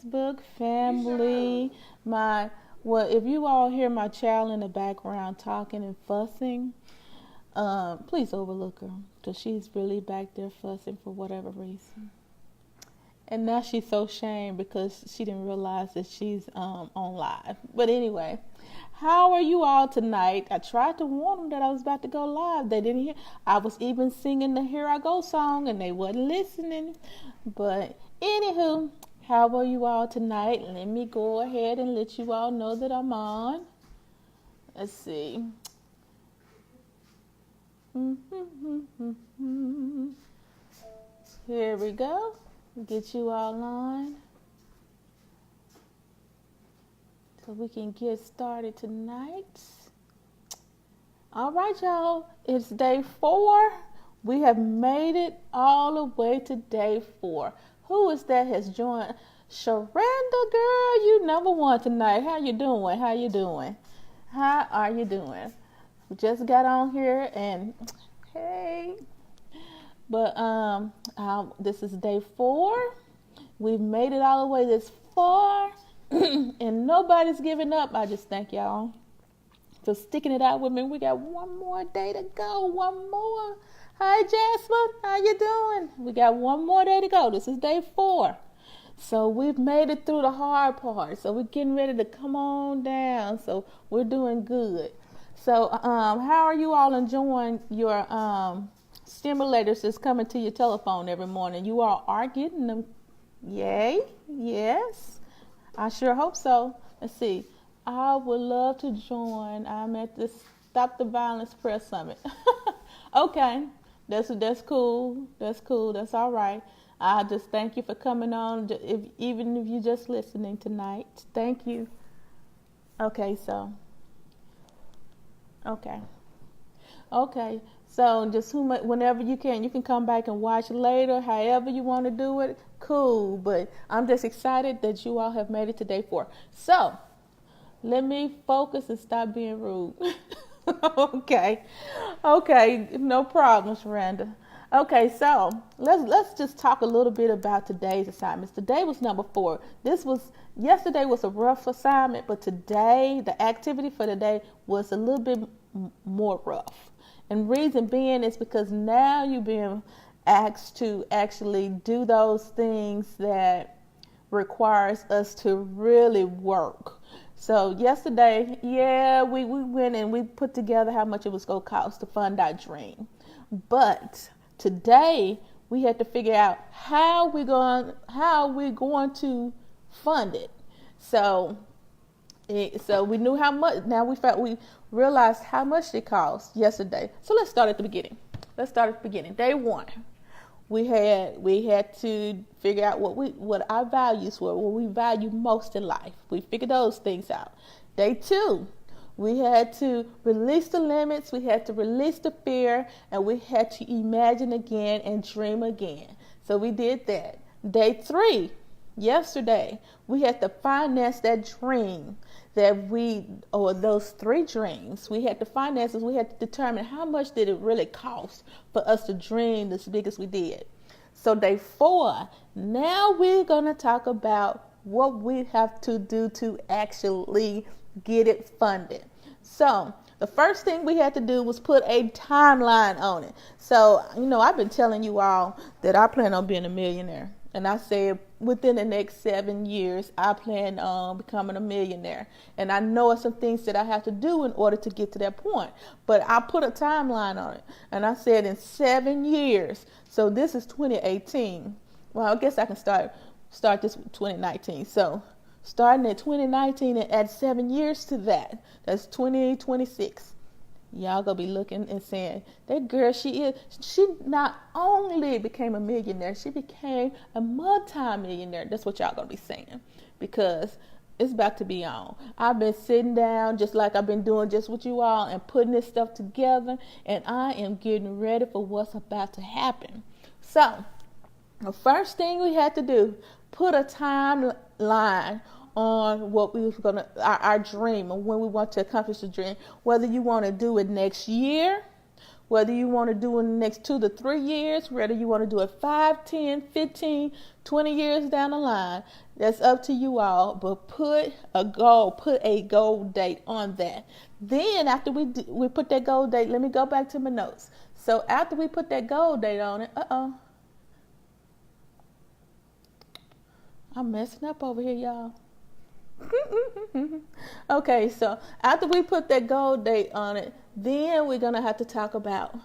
Facebook family. If you all hear my child in the background talking and fussing, please overlook her because she's really back there fussing for whatever reason. And now she's so ashamed because she didn't realize that she's on live. But anyway, how are you all tonight? I tried to warn them that I was about to go live. They didn't hear. I was even singing the Here I Go song and they wasn't listening. But anywho, how are you all tonight? Let me go ahead and let you all know that I'm on. Let's see. Here we go. Get you all on so we can get started tonight. All right, y'all. It's day 4. We have made it all the way to day 4. Who is that has joined? Sharanda, girl, you number 1 tonight. How you doing? How you doing? How are you doing? We just got on here and hey. But this is day 4. We've made it all the way this far, and nobody's giving up. I just thank y'all for sticking it out with me. We got one more day to go. One more. Hi, Jasmine. How you doing? We got one more day to go. This is day 4. So we've made it through the hard part. So we're getting ready to come on down. So we're doing good. So how are you all enjoying your stimulators that's coming to your telephone every morning? You all are getting them. Yay. Yes. I sure hope so. Let's see. I would love to join. I'm at the Stop the Violence Prayer Summit. Okay. That's cool. That's cool. That's all right. I just thank you for coming on, even if you're just listening tonight. Thank you. Okay, so. Okay. So just whenever you can come back and watch later, however you want to do it, cool. But I'm just excited that you all have made it to day 4. So let me focus and stop being rude. Okay, no problem, Sharanda. Okay, so let's just talk a little bit about today's assignments. Today was number 4. Yesterday was a rough assignment, but today, the activity for today was a little bit more rough. And reason being is because now you're being asked to actually do those things that requires us to really work. So yesterday, we went and we put together how much it was going to cost to fund our dream. But today we had to figure out how we're going to fund it. So we knew how much. Now we realized how much it cost yesterday. So let's start at the beginning. Day 1, we had to figure out what our values were, what we value most in life. We figured those things out. Day 2, we had to release the limits, we had to release the fear, and we had to imagine again and dream again. So we did that. Day 3, yesterday, we had to finance that dream those 3 dreams. We had to finance it. We had to determine how much did it really cost for us to dream as big as we did. So day 4, now we're going to talk about what we have to do to actually get it funded. So the first thing we had to do was put a timeline on it. So, I've been telling you all that I plan on being a millionaire. And I said within the next 7 years, I plan on becoming a millionaire. And I know some things that I have to do in order to get to that point. But I put a timeline on it. And I said in 7 years. So this is 2018. Well, I guess I can start this with 2019. So starting at 2019 and add 7 years to that. That's 2026. Y'all gonna be looking and saying, that girl, she not only became a millionaire, she became a multi-millionaire. That's what y'all gonna be saying, because it's about to be on. I've been sitting down just like I've been doing just with you all and putting this stuff together, and I am getting ready for what's about to happen. So the first thing we had to do, put a timeline on what we was our dream and when we want to accomplish the dream. Whether you want to do it next year, whether you want to do in the next 2 to 3 years, whether you want to do it 5, 10, 15, 20 years down the line. That's up to you all, but put a goal date on that. Then after we put that goal date, let me go back to my notes. So after we put that goal date on it, I'm messing up over here, y'all. Okay, so after we put that goal date on it, then we're gonna have to talk about,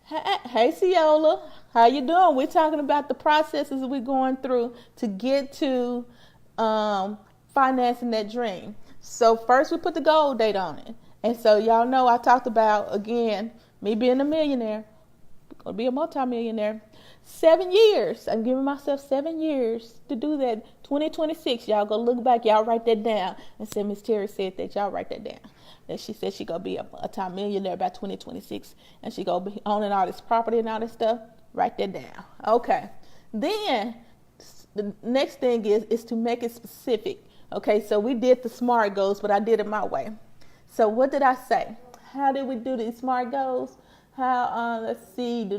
hey Ciola, how you doing? We're talking about the processes we're going through to get to financing that dream. So first we put the goal date on it. And so y'all know I talked about, again, me being a millionaire, gonna be a multimillionaire. 7 years. I'm giving myself 7 years to do that. 2026. Y'all go look back. Y'all write that down. And say Miss Terry said that. Y'all write that down. That she said she gonna be a multi-millionaire by 2026, and she gonna be owning all this property and all this stuff. Write that down. Okay. Then the next thing is to make it specific. Okay. So we did the SMART goals, but I did it my way. So what did I say? How did we do these SMART goals? How? Let's see.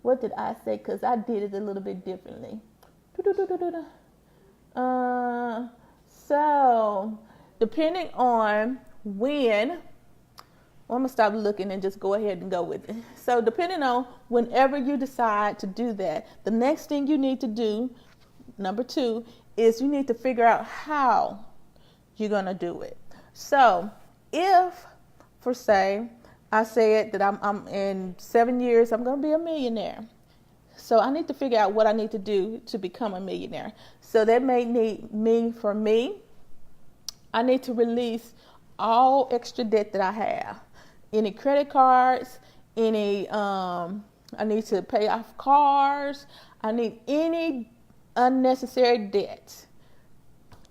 What did I say? Because I did it a little bit differently. So, depending on when, I'm going to stop looking and just go ahead and go with it. So, depending on whenever you decide to do that, the next thing you need to do, number 2, is you need to figure out how you're going to do it. So, if, for say, I said that I'm in 7 years, I'm going to be a millionaire. So I need to figure out what I need to do to become a millionaire. So that may mean for me, I need to release all extra debt that I have. Any credit cards, I need to pay off cars. I need any unnecessary debt.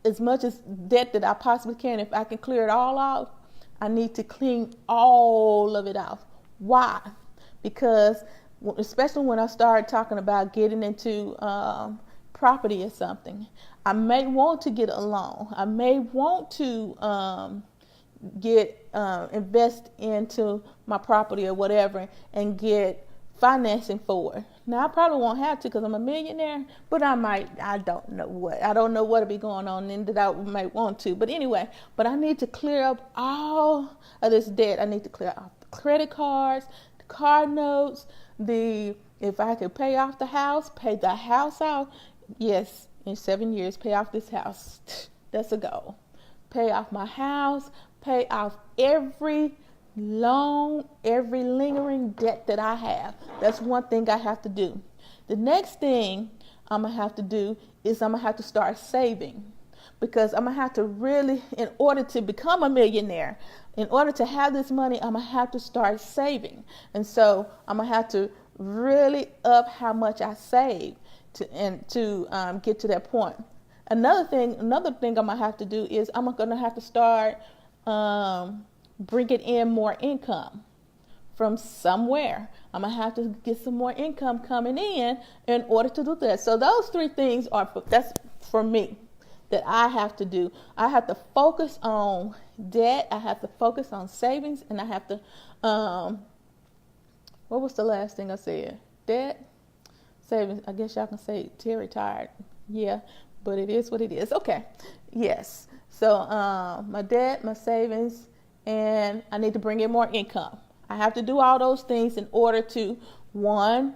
As much as debt that I possibly can, if I can clear it all off, I need to clean all of it off. Why? Because especially when I started talking about getting into property or something, I may want to get a loan. I may want to invest into my property or whatever and get financing for it. Now I probably won't have to because I'm a millionaire, but I might. I don't know what'll be going on and that I might want to. But anyway, I need to clear up all of this debt. I need to clear off the credit cards, the car notes, if I could pay off the house, pay the house out. Yes, in 7 years, pay off this house. That's a goal. Pay off my house, pay off every loan, every lingering debt that I have. That's one thing I have to do. The next thing I'm going to have to do is I'm going to have to start saving, because I'm going to have to really, in order to become a millionaire, in order to have this money, I'm going to have to start saving. And so I'm going to have to really up how much I save to get to that point. Another thing I'm going to have to do is I'm going to have to start bringing in more income from somewhere. I'm going to have to get some more income coming in order to do that. So those 3 things that's for me that I have to do. I have to focus on debt. I have to focus on savings, and I have to, what was the last thing I said? Debt, savings. I guess y'all can say Terry tired. Yeah, but it is what it is. Okay. Yes. So my debt, my savings, and I need to bring in more income. I have to do all those things in order to, 1,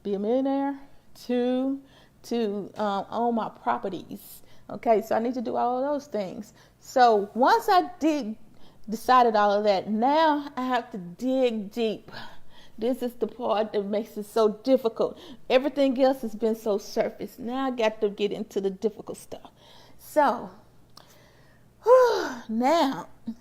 be a millionaire, 2, to own my properties. Okay, so I need to do all of those things. So once I decided all of that, now I have to dig deep. This is the part that makes it so difficult. Everything else has been so surface. Now I got to get into the difficult stuff. So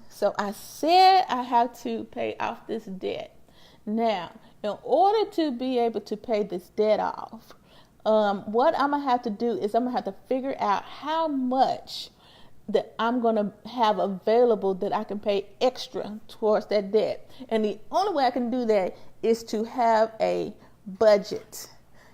so I said I have to pay off this debt. Now, in order to be able to pay this debt off, what I'm going to have to do is I'm going to have to figure out how much that I'm going to have available that I can pay extra towards that debt. And the only way I can do that is to have a budget,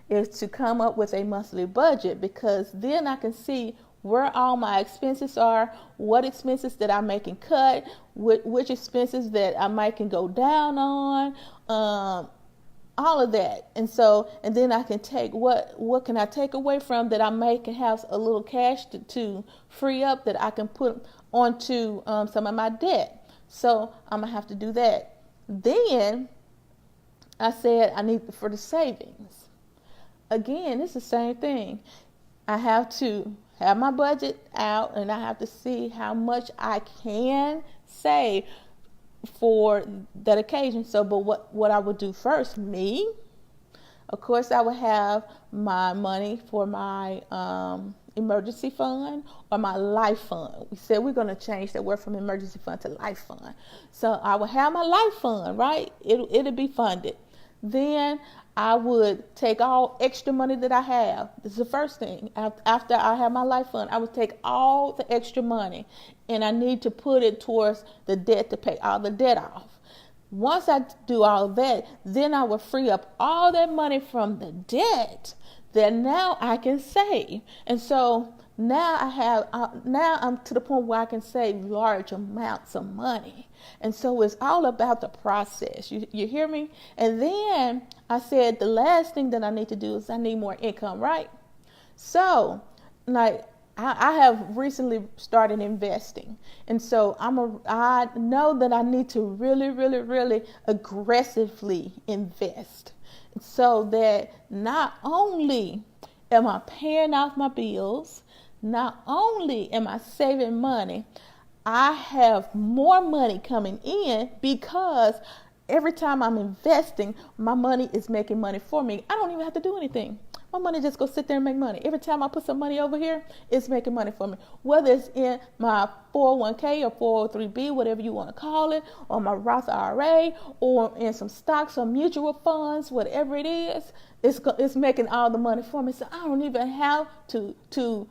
is to come up with a monthly budget, because then I can see where all my expenses are, what expenses that I can cut, which expenses that I might can go down on, all of that. And so, and then I can take what can I take away from that I can have a little cash to free up that I can put onto some of my debt. So I'm gonna have to do that. Then I said I need for the savings. Again, it's the same thing. I have to have my budget out, and I have to see how much I can save for that occasion. So, but what I would do first, of course, I would have my money for my emergency fund or my life fund. We said we're going to change that word from emergency fund to life fund. So I would have my life fund, right? It'll be funded. Then I would take all extra money that I have. This is the first thing. After I have my life fund, I would take all the extra money, and I need to put it towards the debt to pay all the debt off. Once I do all that, then I will free up all that money from the debt that now I can save. And so now I'm to the point where I can save large amounts of money. And so it's all about the process. You hear me? And then I said the last thing that I need to do is I need more income, right? So, like, I have recently started investing. And so I know that I need to really, really, really aggressively invest so that not only am I paying off my bills, not only am I saving money, I have more money coming in because every time I'm investing, my money is making money for me. I don't even have to do anything. My money just go sit there and make money. Every time I put some money over here, it's making money for me. Whether it's in my 401k or 403b, whatever you want to call it, or my Roth IRA, or in some stocks or mutual funds, whatever it is, it's making all the money for me. So I don't even have to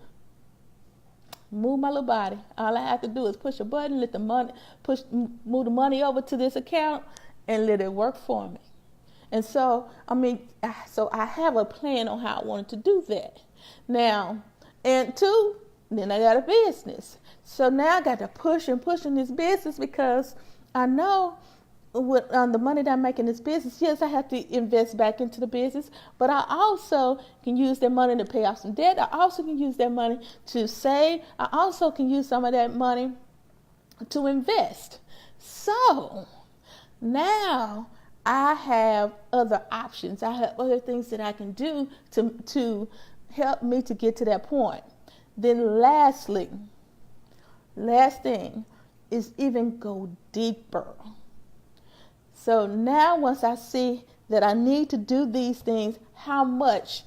move my little body. All I have to do is push a button, move the money over to this account, and let it work for me. And so, I have a plan on how I wanted to do that. Now, and two, then I got a business. So now I got to push in this business because I know with the money that I'm making in this business, yes, I have to invest back into the business, but I also can use that money to pay off some debt. I also can use that money to save. I also can use some of that money to invest. So now I have other options. I have other things that I can do to help me to get to that point. Then last thing is even go deeper. So now once I see that I need to do these things, how much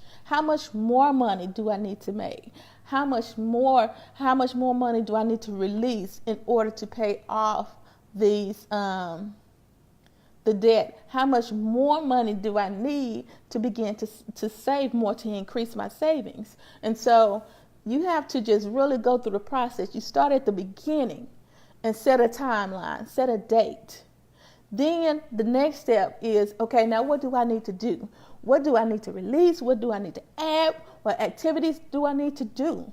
more money do I need to make? How much more money do I need to release in order to pay off these the debt? How much more money do I need to begin to save more, to increase my savings? And so you have to just really go through the process. You start at the beginning and set a timeline, set a date. Then the next step is, okay, now what do I need to do? What do I need to release? What do I need to add? What activities do I need to do?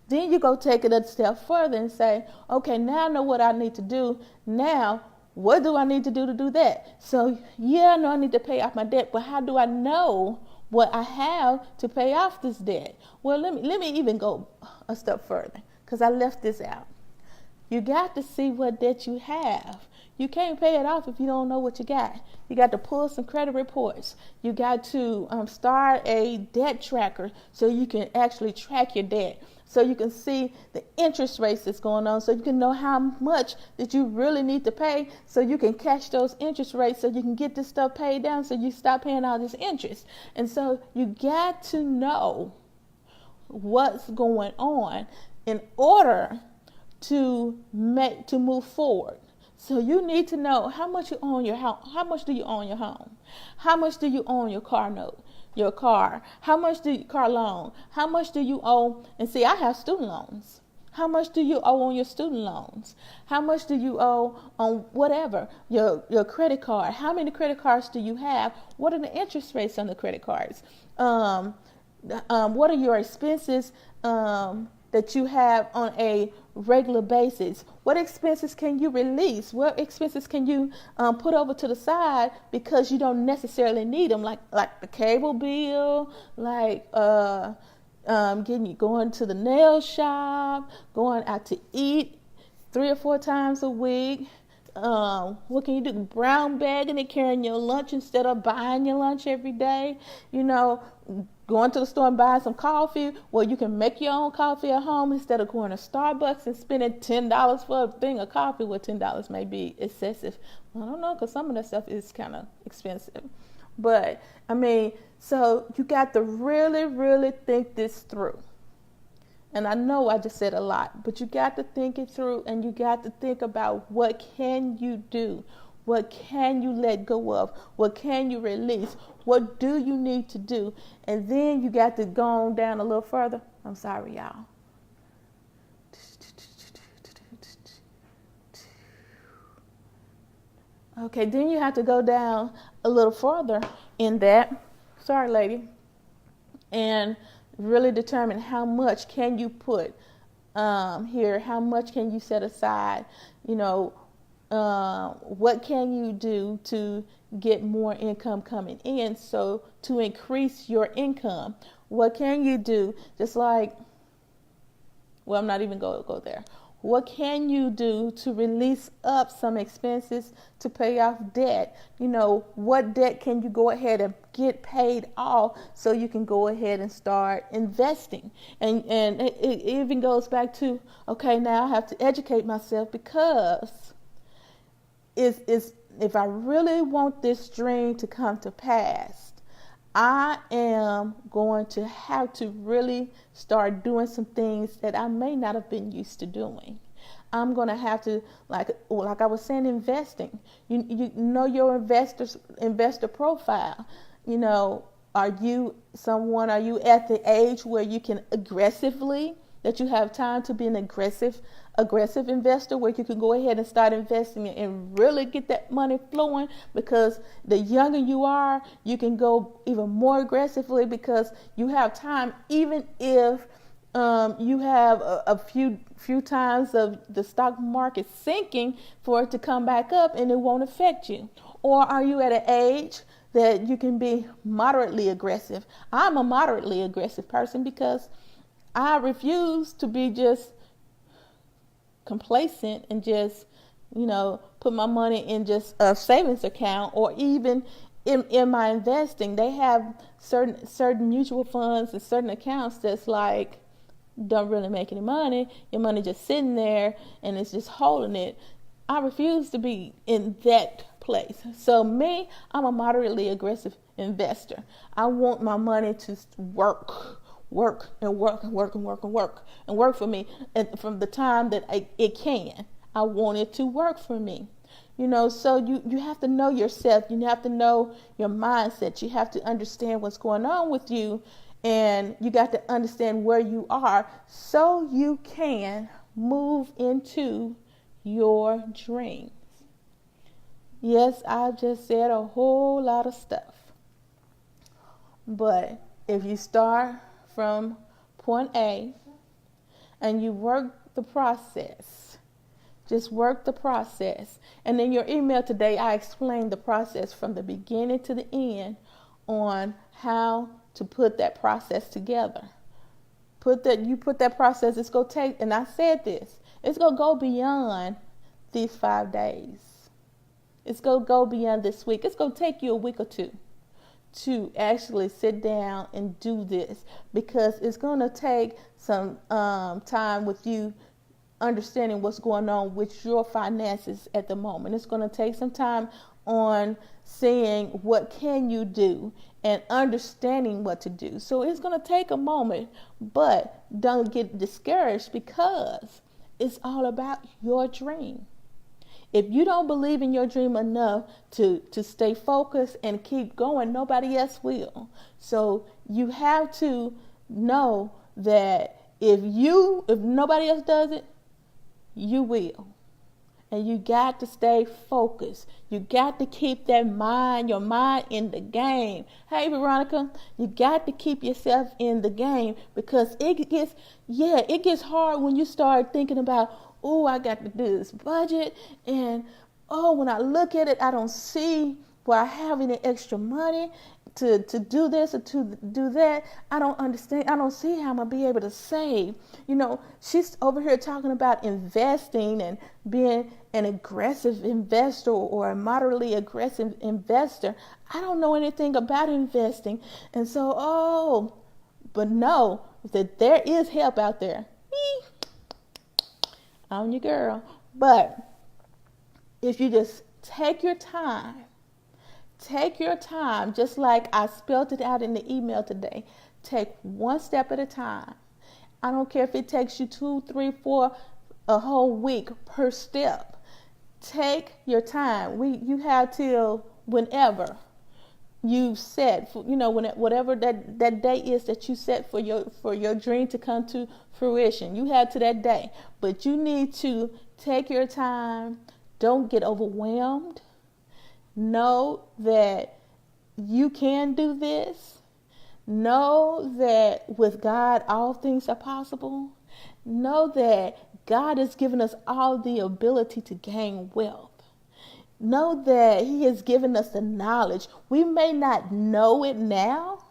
Then you go take it a step further and say, okay, now I know what I need to do. Now, what do I need to do that? So, yeah, I know I need to pay off my debt, but how do I know what I have to pay off this debt? Well, let me even go a step further, because I left this out. You got to see what debt you have. You can't pay it off if you don't know what you got. You got to pull some credit reports. You got to start a debt tracker so you can actually track your debt, so you can see the interest rates that's going on, so you can know how much that you really need to pay, so you can catch those interest rates, so you can get this stuff paid down, so you stop paying all this interest. And so you got to know what's going on in order to move forward. So you need to know how much you own your house. How much do you own your home? How much do you own your car note? Your car? How much do you car loan? How much do you owe? And see, I have student loans. How much do you owe on your student loans? How much do you owe on whatever? Your credit card. How many credit cards do you have? What are the interest rates on the credit cards? What are your expenses that that you have on a regular basis? What expenses can you release? What expenses can you put over to the side because you don't necessarily need them, like the cable bill, like going to the nail shop, going out to eat 3 or 4 times a week. What can you do? Brown bagging and carrying your lunch instead of buying your lunch every day. Going to the store and buying some coffee. Well, you can make your own coffee at home instead of going to Starbucks and spending $10 for a thing of coffee. Well, $10 may be excessive. I don't know, because some of that stuff is kind of expensive. But, so you got to really, really think this through. And I know I just said a lot, but you got to think it through, and you got to think about what can you do? What can you let go of? What can you release? What do you need to do? And then you got to go on down a little further. I'm sorry, y'all. Okay, then you have to go down a little further in that. Sorry, lady. And really determine how much can you put here, how much can you set aside, what can you do to get more income coming in, so to increase your income. What can you do? Just like, well, I'm not even going to go there. What can you do to release up some expenses to pay off debt? What debt can you go ahead and get paid off so you can go ahead and start investing? And it even goes back to, okay, now I have to educate myself, because if I really want this dream to come to pass, I am going to have to really start doing some things that I may not have been used to doing. I'm going to have to, like I was saying, investing. You know your investor profile. Are you at the age where you can that you have time to be an aggressive investor, where you can go ahead and start investing and really get that money flowing? Because the younger you are, you can go even more aggressively, because you have time, even if you have a few times of the stock market sinking, for it to come back up and it won't affect you. Or are you at an age that you can be moderately aggressive? I'm a moderately aggressive person, because I refuse to be just complacent and just, put my money in just a savings account, or even in my investing. They have certain mutual funds and certain accounts that's like, don't really make any money. Your money just sitting there and it's just holding it. I refuse to be in that place. So me, I'm a moderately aggressive investor. I want my money to work for me, and from the time that it can. I want it to work for me. So you have to know yourself. You have to know your mindset. You have to understand what's going on with you, and you got to understand where you are, so you can move into your dreams. Yes, I just said a whole lot of stuff. But if you start from point A and you work the process, just work the process. And in your email today, I explained the process from the beginning to the end on how to put that process together. You put that process, it's going to take, and I said this, it's going to go beyond these 5 days. It's going to go beyond this week. It's going to take you a week or two to actually sit down and do this, because it's going to take some time with you understanding what's going on with your finances at the moment. It's going to take some time on seeing what can you do and understanding what to do. So it's going to take a moment, but don't get discouraged, because it's all about your dream. If you don't believe in your dream enough to stay focused and keep going, nobody else will. So you have to know that if nobody else does it, you will. And you got to stay focused. You got to keep your mind in the game. Hey, Veronica, you got to keep yourself in the game, because it gets hard when you start thinking about, oh, I got to do this budget, and oh, when I look at it, I don't see where I have any extra money to do this or to do that. I don't understand. I don't see how I'm going to be able to save. She's over here talking about investing and being an aggressive investor or a moderately aggressive investor. I don't know anything about investing. And so, but know that there is help out there. I'm your girl. But if you just take your time, just like I spelled it out in the email today. Take one step at a time. I don't care if it takes you 2, 3, 4, a whole week per step. Take your time. You have till whenever you set, whatever that day is that you set for your dream to come to fruition. You have to that day, but you need to take your time. Don't get overwhelmed. Know that you can do this. Know that with God, all things are possible. Know that God has given us all the ability to gain wealth. Know that He has given us the knowledge. We may not know it now,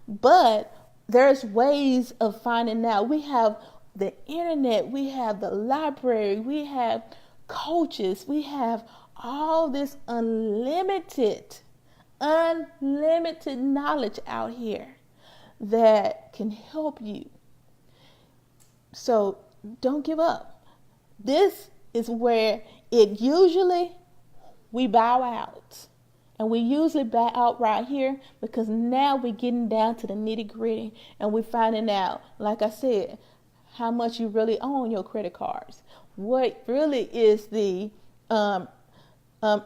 but there's ways of finding out. We have the internet. We have the library. We have coaches. We have all this unlimited knowledge out here that can help you. So don't give up. This is where we bow out. And we usually bow out right here, because now we're getting down to the nitty gritty, and we're finding out, like I said, how much you really own your credit cards. What really is the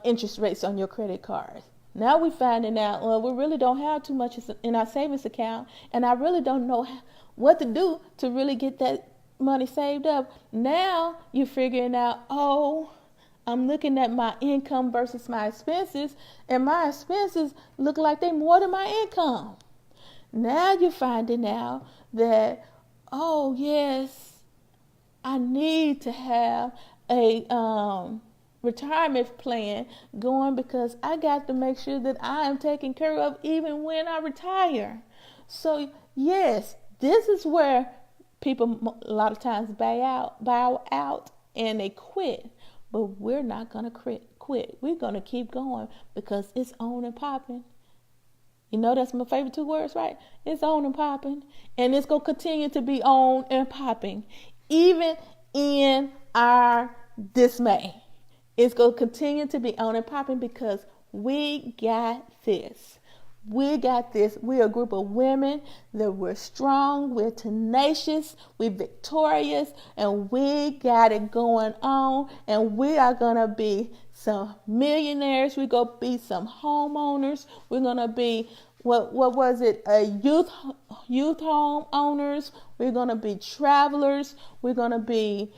interest rates on your credit cards. Now we're finding out, well, we really don't have too much in our savings account, and I really don't know what to do to really get that money saved up. Now you're figuring out, I'm looking at my income versus my expenses, and my expenses look like they're more than my income. Now you're finding out that, yes, I need to have a retirement plan going, because I got to make sure that I am taken care of even when I retire. So yes, this is where people a lot of times bow out and they quit. But we're not going to quit. We're going to keep going, because it's on and popping. That's my favorite 2 words, right? It's on and popping. And it's going to continue to be on and popping, even in our dismay. It's going to continue to be on and popping, because we got this. We got this. We're a group of women that we're strong, we're tenacious, we're victorious, and we got it going on. And we are going to be some millionaires. We're going to be some homeowners. We're going to be, what was it? Youth home owners. We're going to be travelers. We're going to be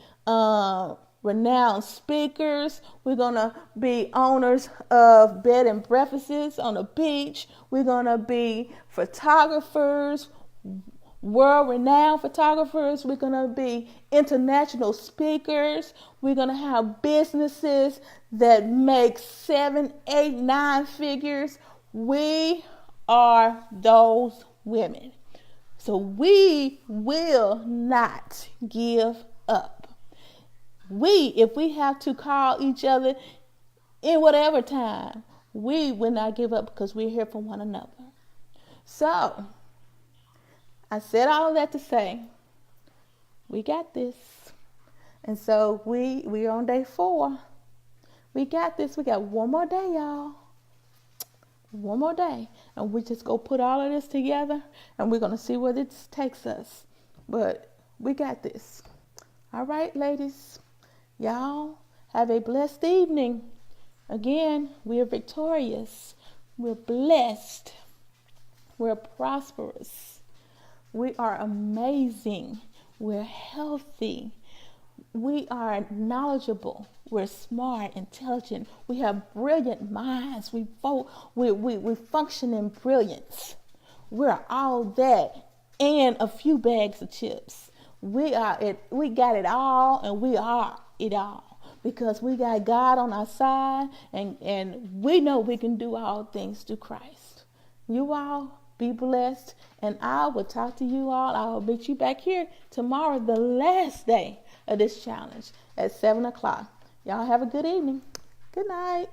renowned speakers. We're going to be owners of bed and breakfasts on the beach. We're going to be photographers, world-renowned photographers. We're going to be international speakers. We're going to have businesses that make 7, 8, 9 figures. We are those women. So we will not give up. If we have to call each other in whatever time, we will not give up, because we're here for one another. So, I said all of that to say, we got this. And so we're on day 4. We got this. We got one more day, y'all. One more day. And we just go put all of this together, and we're going to see where this takes us. But we got this. All right, ladies. Y'all have a blessed evening. Again, we are victorious. We're blessed. We're prosperous. We are amazing. We're healthy. We are knowledgeable. We're smart, intelligent. We have brilliant minds. We function in brilliance. We're all that and a few bags of chips. We are it. We got it all, and we are it all because we got God on our side, and we know we can do all things through Christ. You all be blessed, and I will talk to you all. I will meet you back here tomorrow, the last day of this challenge at 7 o'clock. Y'all have a good evening. Good night.